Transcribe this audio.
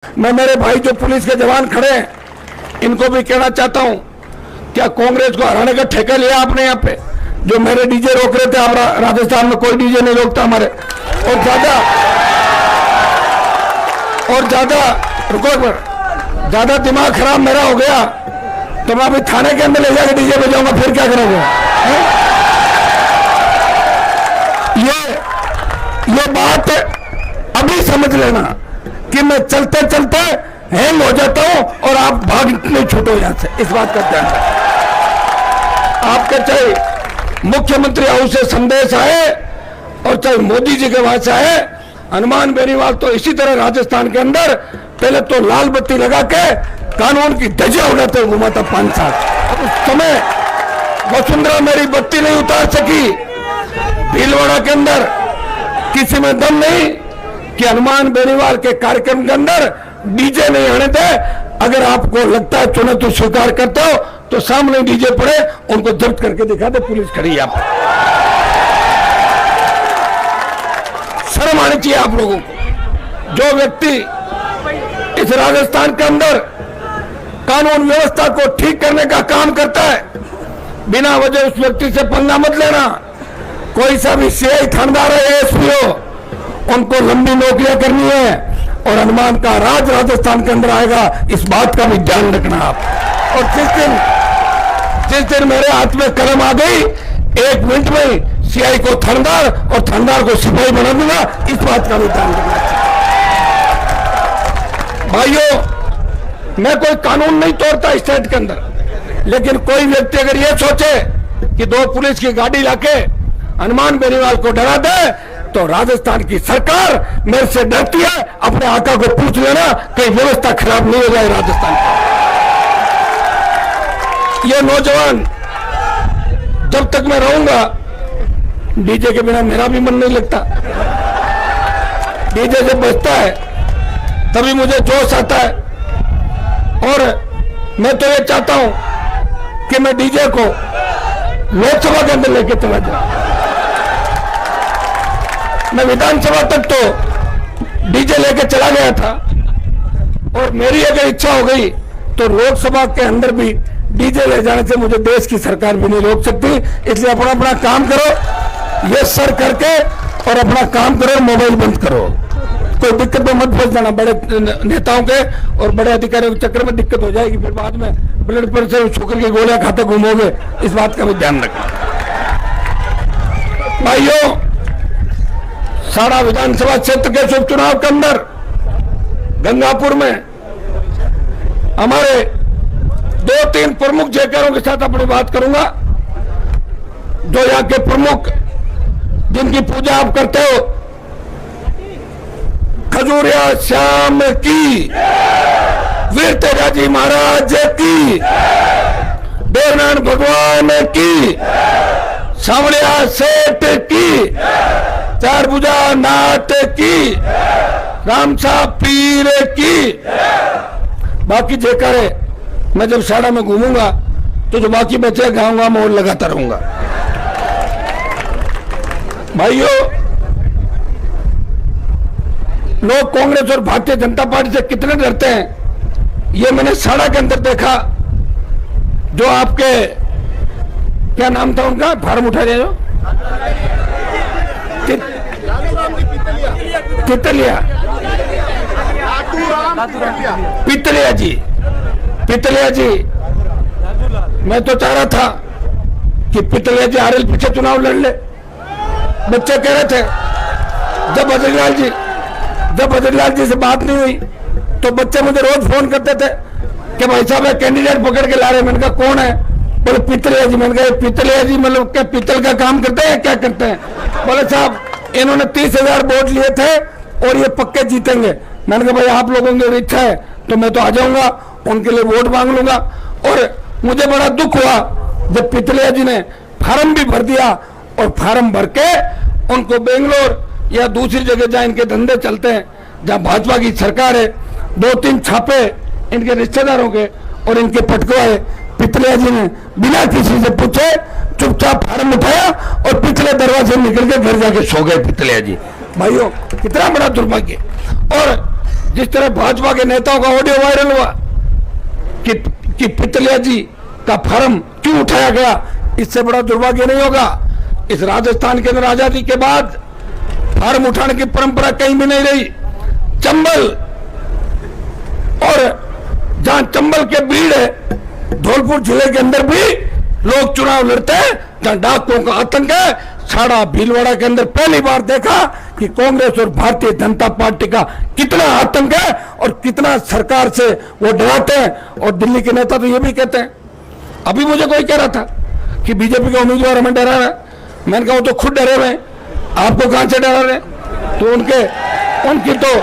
मैं मेरे भाई जो पुलिस के जवान खड़े हैं इनको भी कहना चाहता हूं, क्या कांग्रेस को हराने का ठेका लिया आपने? यहाँ पे जो मेरे डीजे रोक रहे थे, आप राजस्थान में कोई डीजे नहीं रोकता हमारे। और ज्यादा दिमाग खराब मेरा हो गया तो मैं अभी थाने के अंदर ले जाकर डीजे बजाऊंगा, फिर क्या करोगे? ये बात अभी समझ लेना कि मैं चलते चलते हैंग हो जाता हूं और आप भागने छूटो यहां से। इस बात का ध्यान रखें। आपके चाहे मुख्यमंत्री हाउस से संदेश आए और चाहे मोदी जी के वहां से आए, हनुमान बेनीवाल तो इसी तरह राजस्थान के अंदर पहले तो लाल बत्ती लगा के कानून की धज्जियां उड़ाते घुमा था 5 साल। अब उस समय वसुंधरा मेरी बत्ती नहीं उतार सकी। भीलवाड़ा के अंदर किसी में दम नहीं कि हनुमान बेनीवाल के कार्यक्रम के अंदर डीजे नहीं आने दे। अगर आपको लगता है चुने तो स्वीकार करते हो तो सामने डीजे पड़े, उनको जब्त करके दिखा दे, पुलिस खड़ी है। आप शर्म आनी चाहिए आप लोगों को। जो व्यक्ति इस राजस्थान के अंदर कानून व्यवस्था को ठीक करने का काम करता है, बिना वजह उस व्यक्ति से पंगा मत लेना। कोई सा भी सीआई थानेदार है, एएसपी हो, उनको लंबी नौकरियां करनी है और हनुमान का राज राजस्थान के अंदर आएगा, इस बात का भी ध्यान रखना आप। और जिस दिन मेरे हाथ में कलम आ गई, 1 मिनट में सीआई को थानेदार और थानेदार को सिपाही बना दूंगा, इस बात का भी ध्यान रखना। भाइयों, मैं कोई कानून नहीं तोड़ता स्टेट के अंदर, लेकिन कोई व्यक्ति अगर ये सोचे कि 2 पुलिस की गाड़ी लाके हनुमान बेनीवाल को डरा दे तो राजस्थान की सरकार मेरे से डरती है। अपने आका को पूछ लेना कहीं व्यवस्था खराब नहीं हो जाए राजस्थान की। ये नौजवान, जब तक मैं रहूंगा डीजे के बिना मेरा भी मन नहीं लगता। डीजे जब बजता है तभी मुझे जोश आता है। और मैं तो ये चाहता हूं कि मैं डीजे को लोकसभा के अंदर लेके चला जाऊं। मैं विधानसभा तक तो डीजे लेके चला गया था और मेरी अगर इच्छा हो गई तो लोकसभा के अंदर भी डीजे ले जाने से मुझे देश की सरकार भी नहीं रोक सकती। इसलिए अपना काम करो, ये सर करके और अपना काम करो, मोबाइल बंद करो। कोई दिक्कत में मत फंस जाना। बड़े नेताओं के और बड़े अधिकारियों के चक्कर में दिक्कत हो जाएगी, फिर बाद में ब्लड प्रेशर शुगर की गोलियां खाते घूमोगे। इस बात का भी ध्यान रखना। भाइयों, साड़ा विधानसभा क्षेत्र के उपचुनाव के अंदर गंगापुर में हमारे 2-3 प्रमुख जयकारों के साथ अपनी बात करूंगा। जो यहाँ के प्रमुख जिनकी पूजा आप करते हो, खजूरिया श्याम की, वीर तेजाजी महाराज की, देवनारायण भगवान की, सांवलिया सेठ की, चारभुजा नाथ की, रामसा पीर की, बाकी जयकारे मैं जब साड़ा में घूमूंगा तो जो बाकी बचे गाऊंगा मैं और लगाता रहूंगा। भाइयों, लोग कांग्रेस और भारतीय जनता पार्टी से कितने डरते हैं, ये मैंने साड़ा के अंदर देखा। जो आपके क्या नाम था उनका, फार्म उठा रहे हो, पितलिया जी। मैं तो चाह रहा था कि पितलिया जी आरएल पीछे चुनाव लड़ ले। बच्चे कह रहे थे, जब बद्रीलाल जी से बात नहीं हुई तो बच्चे मुझे रोज फोन करते थे कि भाई साहब कैंडिडेट पकड़ के ला रहे। मैंने कहा कौन है? बोले पितलिया जी। मैंने कहा पितलिया जी मतलब क्या पीतल का काम करते हैं, क्या करते हैं? बोले साहब इन्होंने 30,000 वोट लिए थे और ये पक्के जीतेंगे। मैंने कहा भाई आप लोगों की इच्छा है तो मैं तो आ जाऊंगा, उनके लिए वोट मांग लूंगा। और मुझे बड़ा दुख हुआ जब पितलिया जी ने फार्म भी भर दिया और फार्म भर के उनको बेंगलोर या दूसरी जगह जहां इनके धंधे चलते हैं, जहां भाजपा की सरकार है, 2-3 छापे इनके रिश्तेदारों के और इनके पटकवाए। पितलिया जी ने बिना किसी से पूछे चुपचाप फार्म उठाया और पिछले दरवाजे निकल के घर जाके सो गए पितलिया जी। भाइयों, कितना बड़ा दुर्भाग्य। और जिस तरह भाजपा के नेताओं का ऑडियो वायरल हुआ कि पितलिया जी का फॉर्म क्यों उठाया गया, इससे बड़ा दुर्भाग्य नहीं होगा। इस राजस्थान के अंदर आजादी के बाद फॉर्म उठाने की परंपरा कहीं भी नहीं रही। चंबल और जहां चंबल के भीड़ है, धौलपुर जिले के अंदर भी लोग चुनाव लड़ते हैं, जहां डाकुओं का आतंक है। छाड़ा भीलवाड़ा के अंदर पहली बार देखा कि कांग्रेस और भारतीय जनता पार्टी का कितना आतंक है और कितना सरकार से वो डराते हैं। और दिल्ली के नेता तो ये भी कहते हैं, अभी मुझे कोई कह रहा था कि बीजेपी के उम्मीदवार हमें डरा रहा है। मैंने कहा वो तो खुद डरे हुए हैं, आपको कहां से डरा रहे? तो उनकी तो